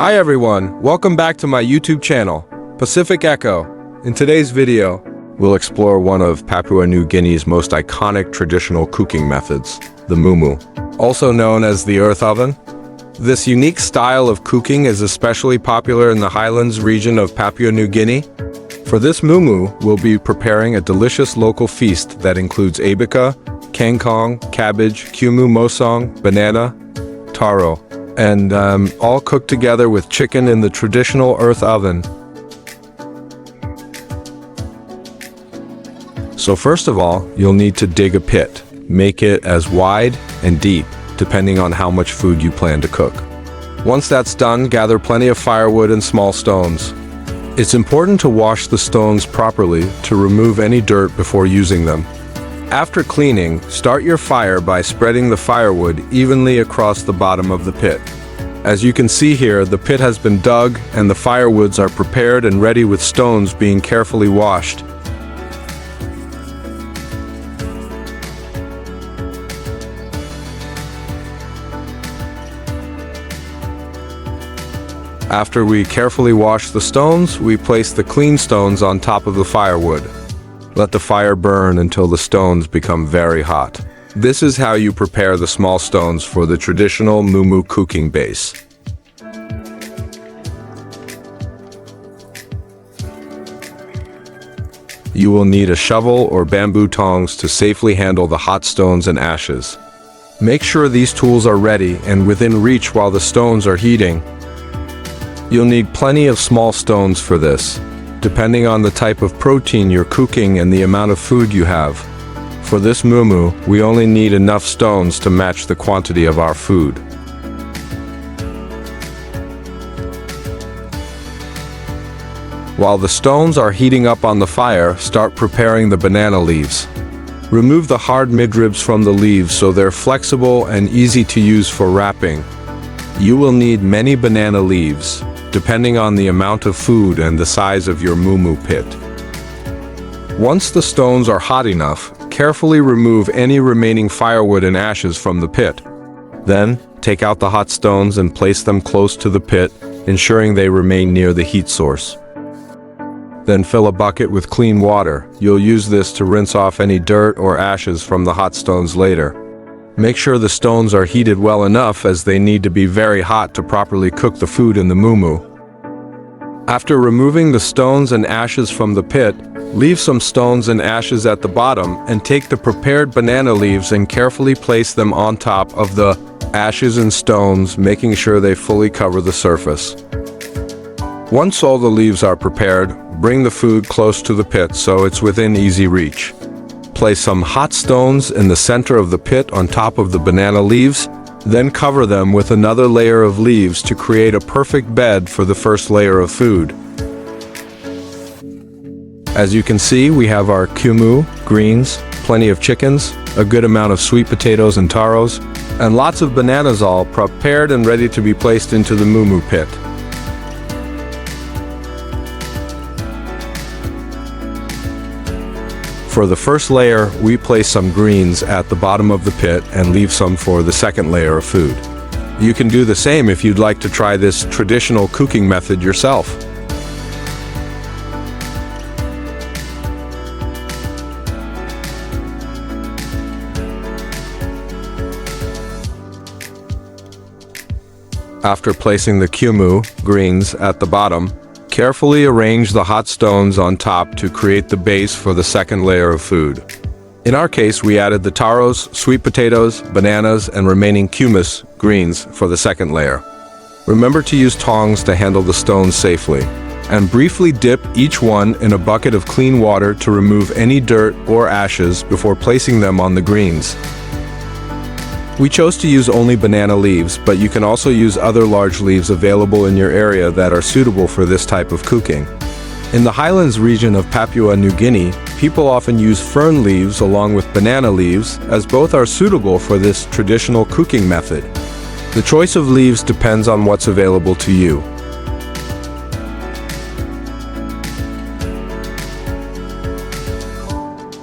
Hi everyone, welcome back to my YouTube channel, Pacific Echo. In today's video, we'll explore one of Papua New Guinea's most iconic traditional cooking methods, the Mumu, also known as the earth oven. This unique style of cooking is especially popular in the highlands region of Papua New Guinea. For this Mumu, we'll be preparing a delicious local feast that includes abika, kangkong, cabbage, kumu mosong, banana, taro, and all cooked together with chicken in the traditional earth oven. So first of all, you'll need to dig a pit. Make it as wide and deep, depending on how much food you plan to cook. Once that's done, gather plenty of firewood and small stones. It's important to wash the stones properly to remove any dirt before using them. After cleaning, start your fire by spreading the firewood evenly across the bottom of the pit. As you can see here, the pit has been dug and the firewoods are prepared and ready with stones being carefully washed. After we carefully wash the stones, we place the clean stones on top of the firewood. Let the fire burn until the stones become very hot. This is how you prepare the small stones for the traditional Mumu cooking base. You will need a shovel or bamboo tongs to safely handle the hot stones and ashes. Make sure these tools are ready and within reach while the stones are heating. You'll need plenty of small stones for this, depending on the type of protein you're cooking and the amount of food you have. For this Mumu, we only need enough stones to match the quantity of our food. While the stones are heating up on the fire, start preparing the banana leaves. Remove the hard midribs from the leaves so they're flexible and easy to use for wrapping. You will need many banana leaves, depending on the amount of food and the size of your Mumu pit. Once the stones are hot enough, carefully remove any remaining firewood and ashes from the pit. Then, take out the hot stones and place them close to the pit, ensuring they remain near the heat source. Then fill a bucket with clean water. You'll use this to rinse off any dirt or ashes from the hot stones later. Make sure the stones are heated well enough as they need to be very hot to properly cook the food in the Mumu. After removing the stones and ashes from the pit, leave some stones and ashes at the bottom and take the prepared banana leaves and carefully place them on top of the ashes and stones, making sure they fully cover the surface. Once all the leaves are prepared, bring the food close to the pit so it's within easy reach. Place some hot stones in the center of the pit on top of the banana leaves, then cover them with another layer of leaves to create a perfect bed for the first layer of food. As you can see, we have our kumu, greens, plenty of chickens, a good amount of sweet potatoes and taros, and lots of bananas all prepared and ready to be placed into the Mumu pit. For the first layer, we place some greens at the bottom of the pit and leave some for the second layer of food. You can do the same if you'd like to try this traditional cooking method yourself. After placing the kumu, greens, at the bottom, carefully arrange the hot stones on top to create the base for the second layer of food. In our case, we added the taros, sweet potatoes, bananas, and remaining kumis, greens, for the second layer. Remember to use tongs to handle the stones safely, and briefly dip each one in a bucket of clean water to remove any dirt or ashes before placing them on the greens. We chose to use only banana leaves, but you can also use other large leaves available in your area that are suitable for this type of cooking. In the highlands region of Papua New Guinea, people often use fern leaves along with banana leaves, as both are suitable for this traditional cooking method. The choice of leaves depends on what's available to you.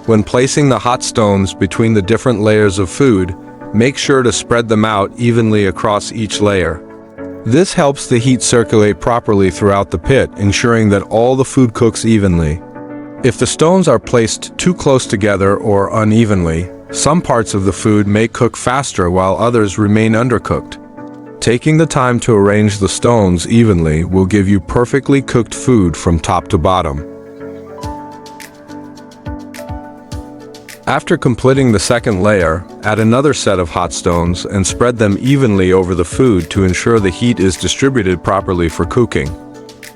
When placing the hot stones between the different layers of food, make sure to spread them out evenly across each layer. This helps the heat circulate properly throughout the pit, ensuring that all the food cooks evenly. If the stones are placed too close together or unevenly, some parts of the food may cook faster while others remain undercooked. Taking the time to arrange the stones evenly will give you perfectly cooked food from top to bottom. After completing the second layer, add another set of hot stones and spread them evenly over the food to ensure the heat is distributed properly for cooking.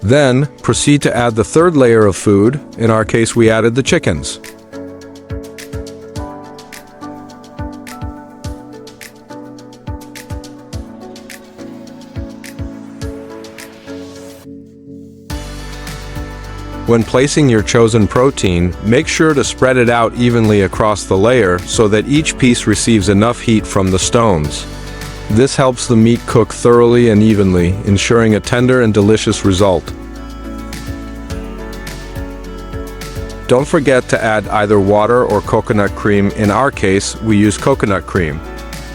Then, proceed to add the third layer of food. In our case, we added the chickens. When placing your chosen protein, make sure to spread it out evenly across the layer so that each piece receives enough heat from the stones. This helps the meat cook thoroughly and evenly, ensuring a tender and delicious result. Don't forget to add either water or coconut cream. In our case, we use coconut cream.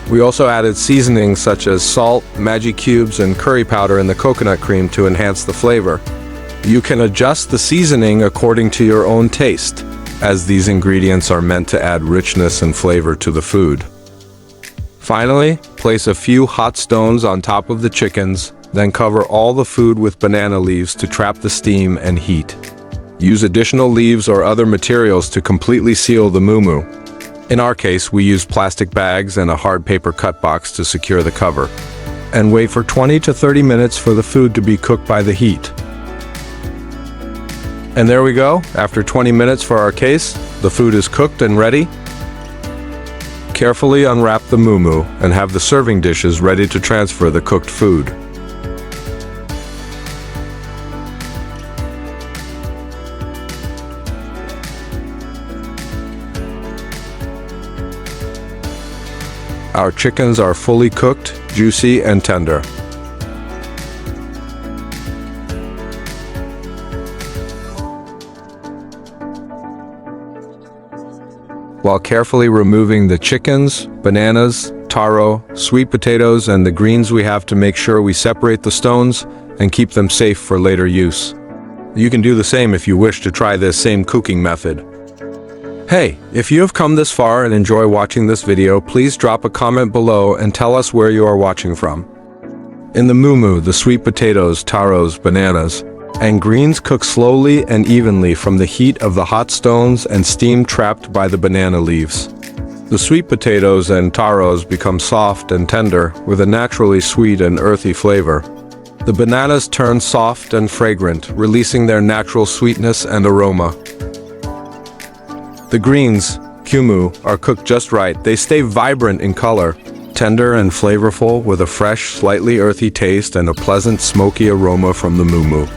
We also added seasonings such as salt, Maggi cubes, and curry powder in the coconut cream to enhance the flavor. You can adjust the seasoning according to your own taste, as these ingredients are meant to add richness and flavor to the food. Finally, place a few hot stones on top of the chickens, then cover all the food with banana leaves to trap the steam and heat. Use additional leaves or other materials to completely seal the mumu. In our case, we used plastic bags and a hard paper cut box to secure the cover. And wait for 20 to 30 minutes for the food to be cooked by the heat. And there we go. After 20 minutes for our case, the food is cooked and ready. Carefully unwrap the mumu and have the serving dishes ready to transfer the cooked food. Our chickens are fully cooked, juicy, and tender. While carefully removing the chickens, bananas, taro, sweet potatoes, and the greens, we have to make sure we separate the stones and keep them safe for later use. You can do the same if you wish to try this same cooking method. Hey, if you have come this far and enjoy watching this video, please drop a comment below and tell us where you are watching from. In the mumu, the sweet potatoes, taros, bananas, and greens cook slowly and evenly from the heat of the hot stones and steam trapped by the banana leaves. The sweet potatoes and taros become soft and tender with a naturally sweet and earthy flavor. The bananas turn soft and fragrant, releasing their natural sweetness and aroma. The greens, kumu, are cooked just right. They stay vibrant in color, tender and flavorful with a fresh, slightly earthy taste and a pleasant smoky aroma from the mumu.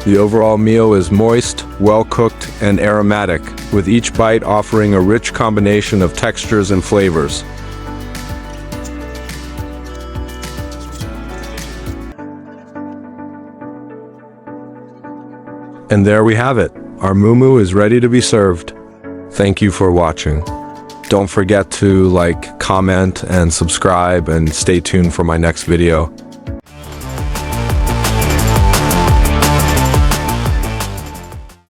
The overall meal is moist, well-cooked, and aromatic, with each bite offering a rich combination of textures and flavors. And there we have it. Our mumu is ready to be served. Thank you for watching. Don't forget to like, comment, and subscribe, and stay tuned for my next video.